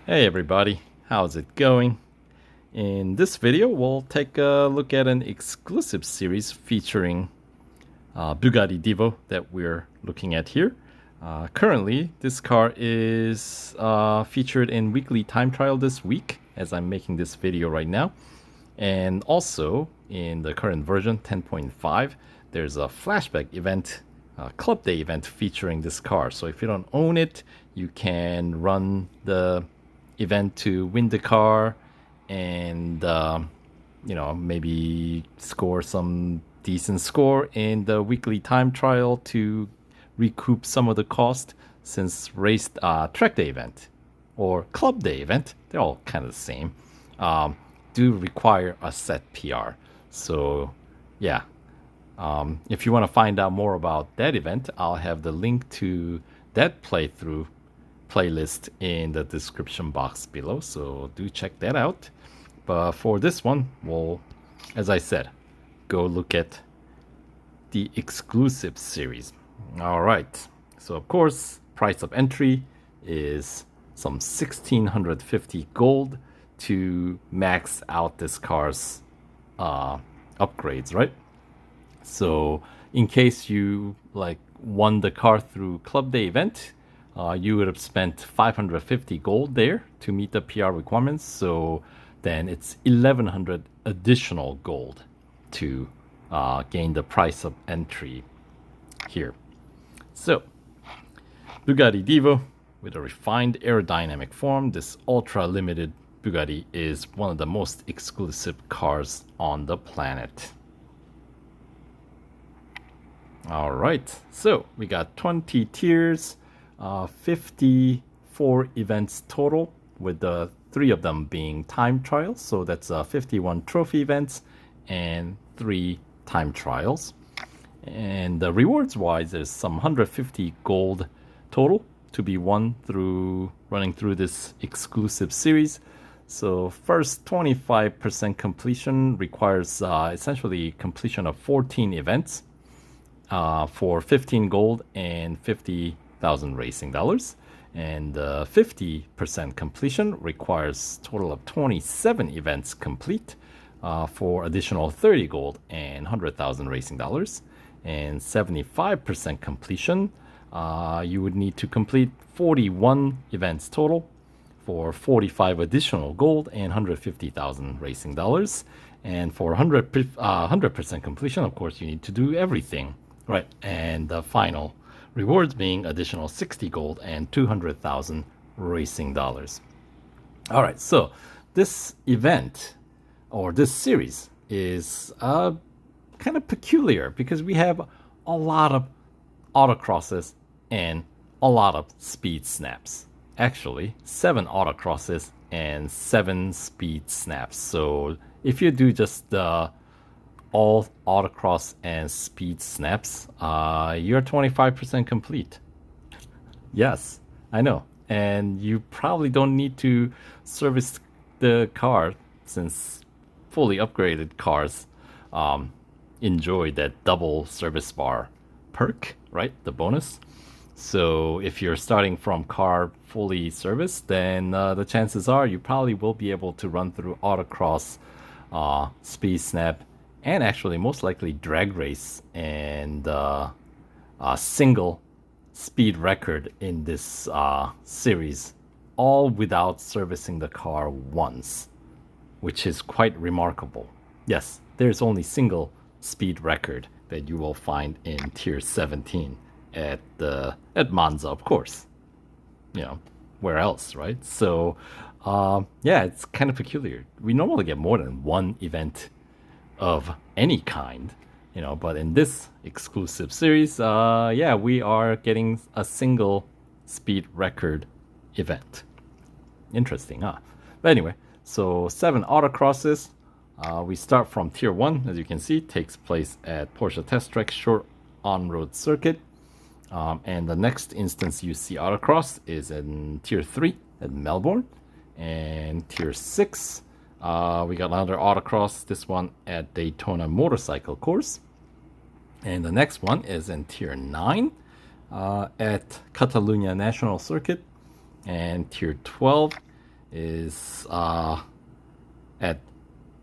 Hey everybody, how's it going? In this video, we'll take a look at an exclusive series featuring Bugatti Divo that we're looking at here. Currently, this car is featured in weekly time trial this week as I'm making this video right now. And also, in the current version 10.5, there's a flashback event, club day event featuring this car. So if you don't own it, you can run the event to win the car and maybe score some decent score in the weekly time trial to recoup some of the cost, since race track day event or club day event, they're all kind of the same, do require a set PR. So yeah, if you want to find out more about that event, I'll have the link to that playthrough playlist in the description box below, so do check that out. But for this one, we'll, as I said, go look at the exclusive series. All right, so of course, price of entry is some 1650 gold to max out this car's upgrades, right? So in case you won the car through club day event, you would have spent 550 gold there to meet the PR requirements. So then it's 1100 additional gold to gain the price of entry here. So Bugatti Divo with a refined aerodynamic form, this ultra limited Bugatti is one of the most exclusive cars on the planet. All right, so we got 20 tiers, 54 events total, with the 3 of them being time trials. So that's 51 trophy events and 3 time trials. And the rewards wise, there's some 150 gold total to be won through running through this exclusive series. So first 25% completion requires essentially completion of 14 events for 15 gold and 50,000 racing dollars. And 50% completion requires total of 27 events complete for additional 30 gold and 100,000 racing dollars. And 75% completion, you would need to complete 41 events total for 45 additional gold and 150,000 racing dollars. And for 100% completion, of course, you need to do everything, right? And the final rewards being additional 60 gold and 200,000 racing dollars. All right, so this event or this series is kind of peculiar because we have a lot of autocrosses and a lot of speed snaps. Actually, 7 autocrosses and 7 speed snaps. So if you do just all autocross and speed snaps, you're 25% complete. Yes, I know. And you probably don't need to service the car, since fully upgraded cars enjoy that double service bar perk, right? The bonus. So if you're starting from car fully serviced, then the chances are you probably will be able to run through autocross, speed snap, and actually most likely drag race and a single speed record in this series, all without servicing the car once, which is quite remarkable. Yes, there's only single speed record that you will find in tier 17 at Monza, of course. You know, where else, right? So yeah, it's kind of peculiar. We normally get more than one event of any kind, but in this exclusive series, yeah, we are getting a single speed record event. Interesting, huh? But anyway, so 7 autocrosses. We start from tier 1, as you can see, takes place at Porsche Test Track Short On-Road Circuit. And the next instance you see autocross is in tier 3 at Melbourne. And tier 6, we got another autocross, this one at Daytona Motorcycle Course. And the next one is in tier 9 at Catalunya National Circuit. And tier 12 is at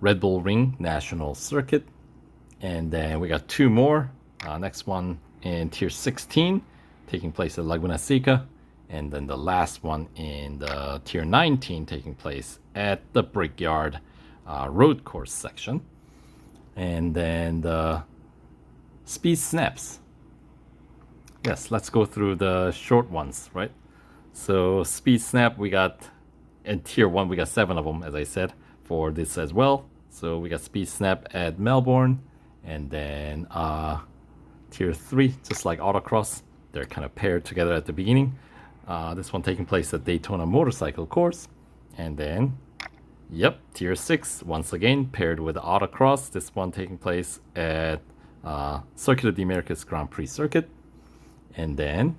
Red Bull Ring National Circuit. And then we got two more. Next one in Tier 16, taking place at Laguna Seca. And then the last one in the Tier 19, taking place at the Brickyard Road Course section. And then the Speed Snaps. Yes, let's go through the short ones, right? So Speed Snap, we got in Tier 1, we got 7 of them, as I said, for this as well. So we got Speed Snap at Melbourne. And then Tier 3, just like Autocross, they're kind of paired together at the beginning. This one taking place at Daytona Motorcycle Course. And then, yep, Tier 6, once again, paired with Autocross. This one taking place at Circuit of the Americas Grand Prix Circuit. And then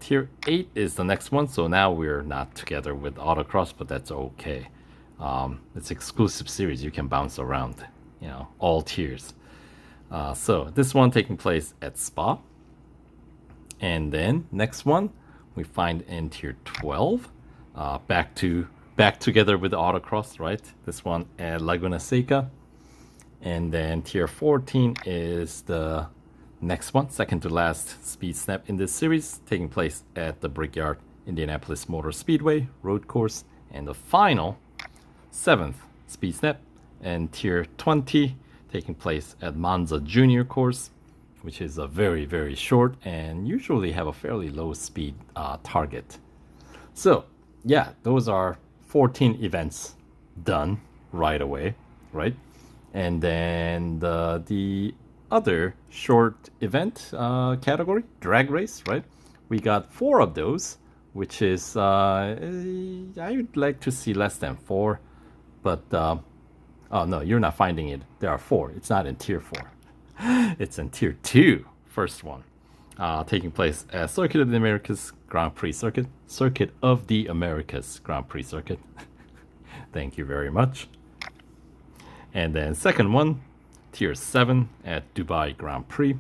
Tier 8 is the next one. So now we're not together with Autocross, but that's okay. It's exclusive series. You can bounce around, all tiers. So this one taking place at Spa. And then next one we find in Tier 12. Back together with Autocross, right? This one at Laguna Seca. And then Tier 14 is the next one, second to last Speed Snap in this series, taking place at the Brickyard Indianapolis Motor Speedway Road Course. And the final, 7th Speed Snap and Tier 20, taking place at Monza Junior Course, which is a very, very short and usually have a fairly low speed target. So, yeah, those are 14 events done right away, right? And then the other short event category, drag race, right? We got 4 of those, which is, I would like to see less than 4, but, oh no, you're not finding it. There are 4. It's not in Tier 4. It's in Tier 2, first one, taking place at Circuit of the Americas Grand Prix Circuit. Circuit of the Americas Grand Prix Circuit. Thank you very much. And then second one, Tier 7 at Dubai Grand Prix.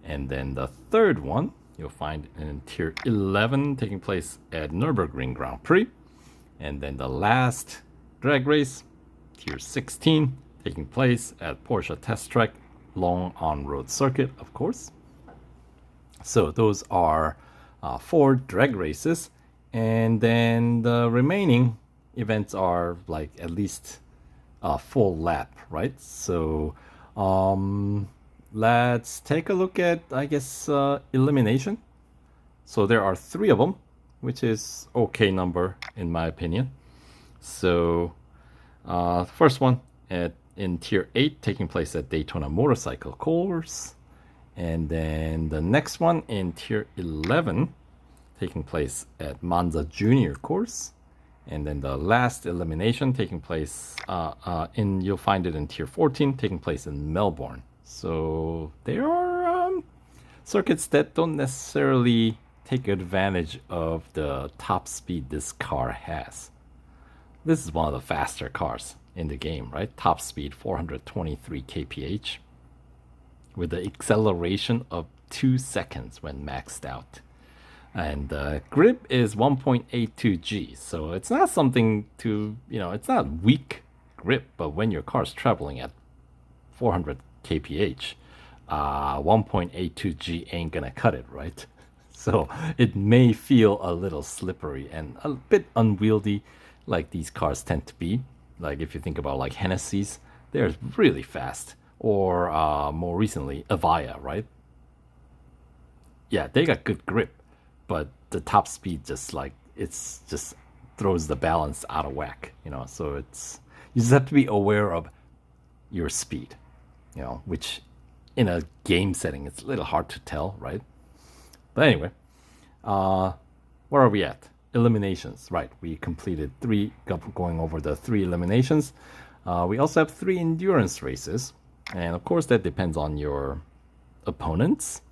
And then the third one, you'll find in Tier 11, taking place at Nürburgring Grand Prix. And then the last drag race, Tier 16, taking place at Porsche Test Track Long On-Road Circuit, of course. So those are 4 drag races. And then the remaining events are like at least a full lap, right? So let's take a look at, I guess, Elimination. So there are 3 of them, which is okay number in my opinion. So the first one in Tier 8, taking place at Daytona Motorcycle Course. And then the next one in Tier 11, taking place at Monza Junior Course. And then the last elimination taking place you'll find it in Tier 14, taking place in Melbourne. So there are circuits that don't necessarily take advantage of the top speed this car has. This is one of the faster cars in the game, right? Top speed 423 kph with the acceleration of 2 seconds when maxed out. And grip is 1.82 G, so it's not something to, it's not weak grip, but when your car's traveling at 400 kph, 1.82 G ain't gonna cut it, right? So it may feel a little slippery and a bit unwieldy, like these cars tend to be. Like if you think about like Hennessy's, they're really fast. Or more recently, Avaya, right? Yeah, they got good grip, but the top speed just throws the balance out of whack, So you just have to be aware of your speed, which in a game setting it's a little hard to tell, right? But anyway, where are we at? Eliminations, right? We completed 3, going over the 3 eliminations. We also have 3 endurance races, and of course that depends on your opponents,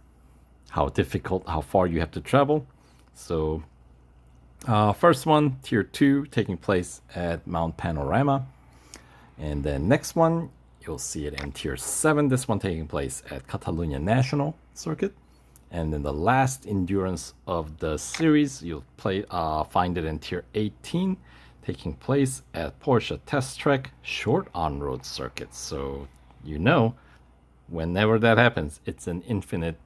how far you have to travel. So first one, Tier 2, taking place at Mount Panorama. And then next one, you'll see it in Tier 7. This one taking place at Catalunya National Circuit. And then the last endurance of the series, you'll find it in Tier 18, taking place at Porsche Test Track short on-road circuit. So you know, whenever that happens, it's an infinite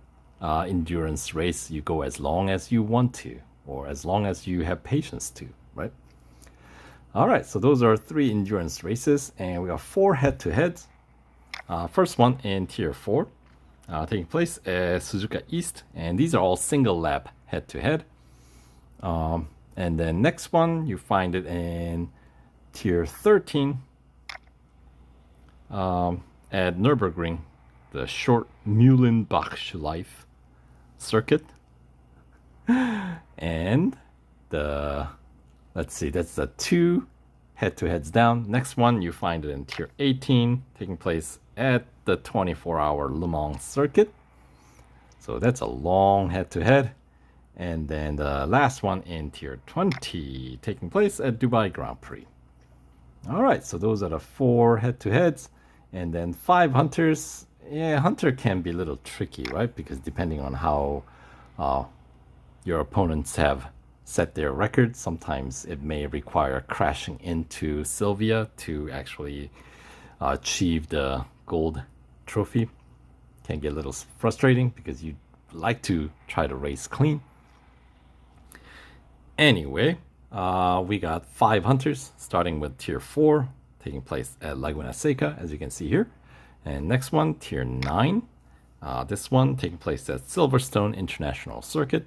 endurance race. You go as long as you want to, or as long as you have patience to, right? All right, so those are 3 endurance races, and we got 4 head-to-heads. First one in Tier 4, taking place at Suzuka East, and these are all single lap head-to-head. And then next one, you find it in Tier 13 at Nürburgring, the short Mühlenbachschleife circuit. And let's see, that's the 2 head-to-heads down. Next one, you find it in Tier 18, taking place at the 24-hour Le Mans circuit. So that's a long head-to-head. And then the last one in Tier 20, taking place at Dubai Grand Prix. All right, so those are the 4 head-to-heads. And then 5 hunters. Yeah, hunter can be a little tricky, right? Because depending on how your opponents have set their record, sometimes it may require crashing into Sylvia to actually achieve the gold trophy. Can get a little frustrating because you like to try to race clean. Anyway, we got 5 hunters, starting with Tier 4, taking place at Laguna Seca, as you can see here. And next one, Tier 9. This one taking place at Silverstone International Circuit.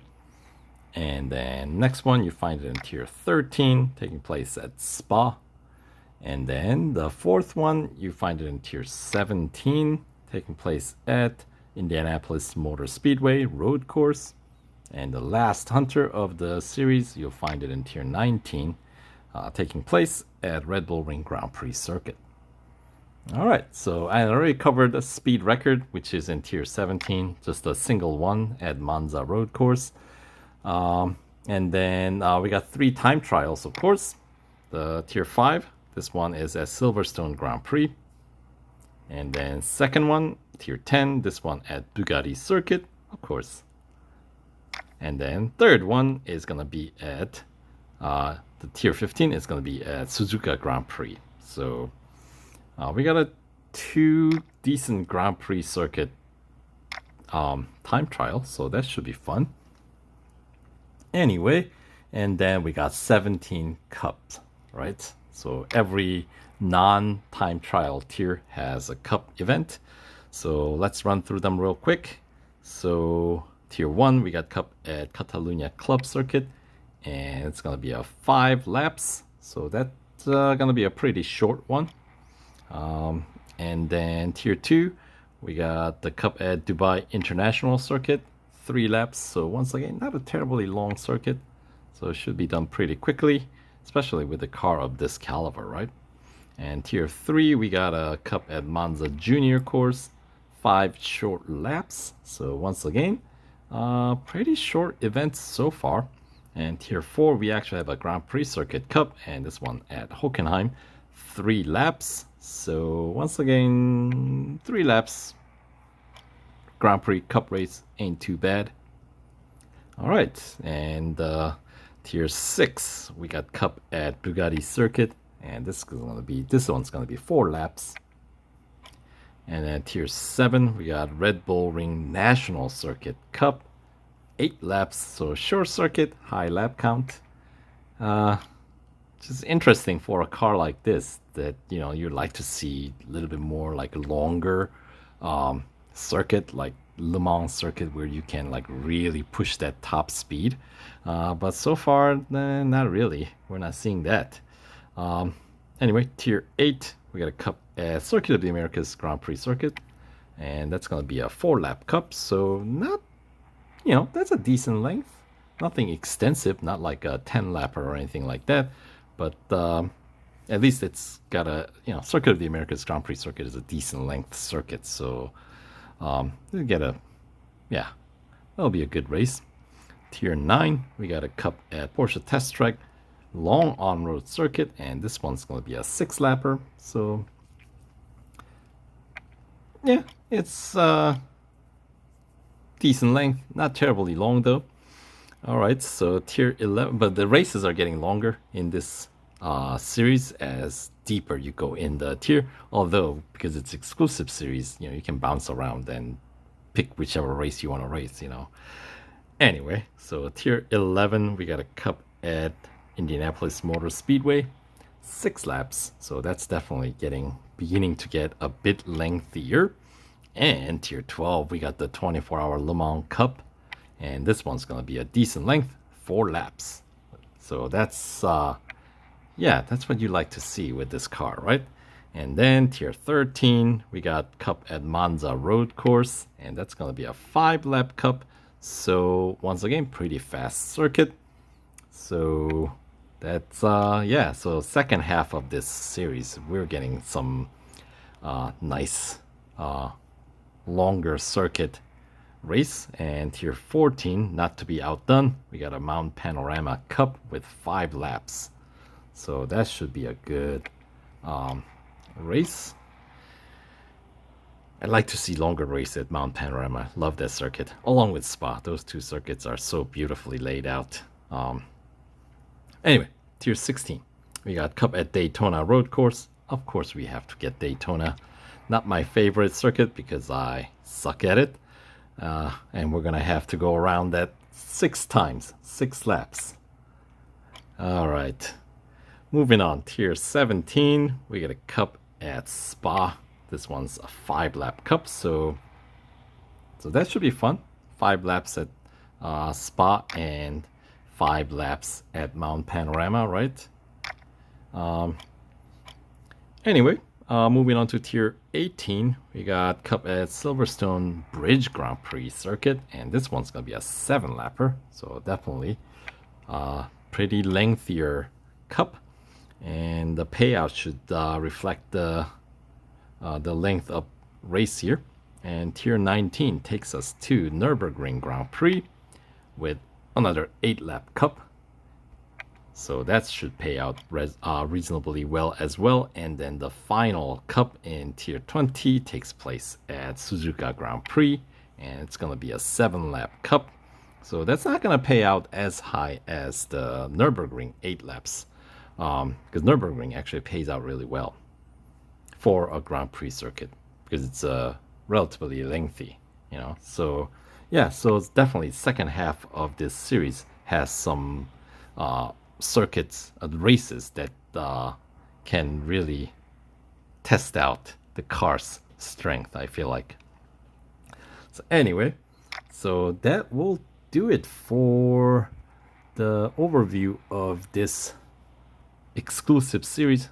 And then next one, you find it in Tier 13, taking place at Spa. And then the 4th one, you find it in Tier 17, taking place at Indianapolis Motor Speedway Road Course. And the last hunter of the series, you'll find it in Tier 19, taking place at Red Bull Ring Grand Prix Circuit. All right, so I already covered the speed record, which is in Tier 17, just a single one at Monza Road Course. And then we got 3 time trials, of course. The Tier 5, this one is at Silverstone Grand Prix. And then second one, Tier 10, this one at Bugatti Circuit, of course. And then third one is going to be at the Tier 15 is going to be at Suzuka Grand Prix. So we got 2 decent Grand Prix circuit time trials, so that should be fun. Anyway, and then we got 17 cups, right? So every non-time trial tier has a cup event. So let's run through them real quick. So Tier 1, we got cup at Catalunya Club Circuit, and it's going to be a 5 laps. So that's going to be a pretty short one. And then Tier 2, we got the cup at Dubai International Circuit, 3 laps. So once again, not a terribly long circuit. So it should be done pretty quickly, especially with a car of this caliber, right? And Tier 3, we got a cup at Monza Junior Course, 5 short laps. So once again, pretty short events so far. And Tier 4, we actually have a Grand Prix Circuit Cup, and this one at Hockenheim, 3 laps. So once again, 3 laps. Grand Prix Cup race ain't too bad. All right, and Tier 6, we got Cup at Bugatti Circuit, and this one's gonna be 4 laps. And then Tier 7, we got Red Bull Ring National Circuit Cup, 8 laps, so short circuit, high lap count. Just interesting for a car like this that, you know, you'd like to see a little bit more like a longer circuit, like Le Mans circuit, where you can like really push that top speed. But so far, not really. We're not seeing that. Anyway, Tier 8, we got a cup at Circuit of the Americas Grand Prix Circuit, and that's going to be a 4-lap cup. So not, you know, that's a decent length. Nothing extensive, not like a 10-lapper or anything like that. But at least it's got a, you know, Circuit of the Americas Grand Prix Circuit is a decent length circuit. So we'll get yeah, that'll be a good race. Tier 9, we got a cup at Porsche Test Track long on-road circuit, and this one's going to be a 6-lapper. So yeah, it's decent length, not terribly long though. All right, so Tier 11, but the races are getting longer in this series, as deeper you go in the tier. Although, because it's exclusive series, you can bounce around and pick whichever race you want to race. Anyway, so tier 11, we got a cup at Indianapolis Motor Speedway, 6 laps. So that's definitely beginning to get a bit lengthier. And tier 12, we got the 24-hour Le Mans Cup, and this one's gonna be a decent length, 4 laps. So that's that's what you like to see with this car, right? And then tier 13, we got Cup at Monza Road Course, and that's gonna be a 5-lap cup. So once again, pretty fast circuit. So that's so second half of this series, we're getting some nice longer circuit race. And tier 14, not to be outdone, we got a Mount Panorama Cup with 5 laps. So that should be a good race. I'd like to see longer race at Mount Panorama. Love that circuit, along with Spa. Those two circuits are so beautifully laid out. Anyway, tier 16, we got Cup at Daytona Road Course. Of course, we have to get Daytona. Not my favorite circuit because I suck at it. And we're going to have to go around that 6 times, 6 laps. All right. Moving on, tier 17, we get a cup at Spa. This one's a 5-lap cup, so that should be fun. 5 laps at Spa and 5 laps at Mount Panorama, right? Anyway, moving on to tier 18, we got cup at Silverstone Bridge Grand Prix circuit, and this one's gonna be a 7-lapper, so definitely pretty lengthier cup, and the payout should reflect the length of race here. And tier 19 takes us to Nürburgring Grand Prix with another 8-lap cup. So that should pay out reasonably well as well. And then the final cup in tier 20 takes place at Suzuka Grand Prix, and it's going to be a 7-lap cup. So that's not going to pay out as high as the Nürburgring 8 laps, because Nürburgring actually pays out really well for a Grand Prix circuit because it's relatively lengthy, So so it's definitely second half of this series has some circuits, races that can really test out the car's strength, I feel like. So anyway, so that will do it for the overview of this exclusive series.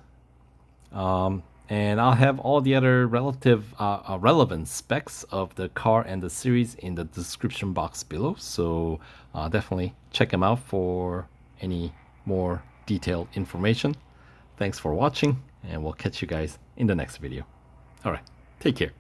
And I'll have all the other relevant specs of the car and the series in the description box below. So definitely check them out for any more detailed information. Thanks for watching, and we'll catch you guys in the next video. All right, take care.